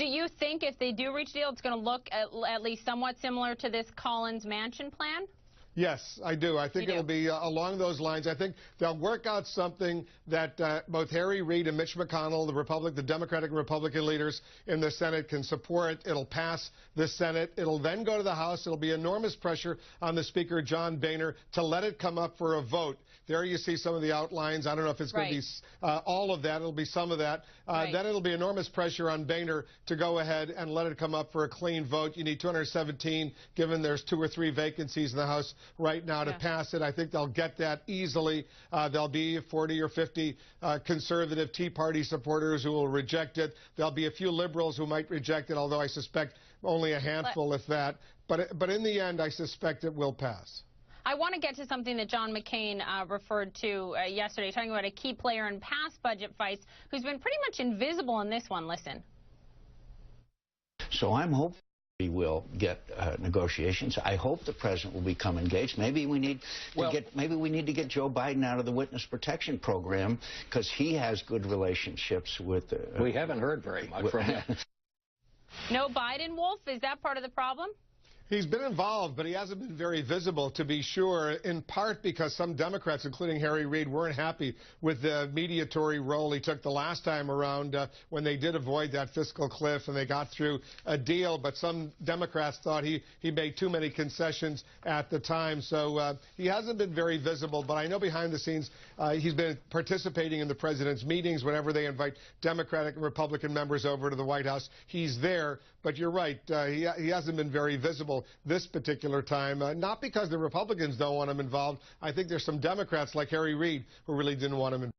Do you think if they do reach a deal, it's going to look at least somewhat similar to this Collins Mansion plan? Yes, I do. I think it'll be along those lines. I think they'll work out something that both Harry Reid and Mitch McConnell, the Democratic and Republican leaders in the Senate, can support. It'll pass the Senate. It'll then go to the House. It'll be enormous pressure on the Speaker, John Boehner, to let it come up for a vote. There you see some of the outlines. I don't know if it's going to be all of that. It'll be some of that. Then it'll be enormous pressure on Boehner to go ahead and let it come up for a clean vote. You need 217, given there's 2 or 3 vacancies in the House right now to pass it. I think they'll get that easily. There'll be 40 or 50 conservative Tea Party supporters who will reject it. There'll be a few liberals who might reject it, although I suspect only a handful, if that. But in the end, I suspect it will pass. I want to get to something that John McCain referred to yesterday, talking about a key player in past budget fights who's been pretty much invisible in this one. Listen. So I'm hopeful we will get negotiations. I hope the president will become engaged. Maybe we need to get Joe Biden out of the witness protection program because he has good relationships with. We haven't heard very much from him. No Biden, Wolf? Is that part of the problem? He's been involved, but he hasn't been very visible, to be sure, in part because some Democrats, including Harry Reid, weren't happy with the mediatory role he took the last time around when they did avoid that fiscal cliff and they got through a deal. But some Democrats thought he made too many concessions at the time. So he hasn't been very visible, but I know behind the scenes he's been participating in the president's meetings. Whenever they invite Democratic and Republican members over to the White House, he's there. But you're right, he hasn't been very visible this particular time, not because the Republicans don't want him involved. I think there's some Democrats like Harry Reid who really didn't want him involved.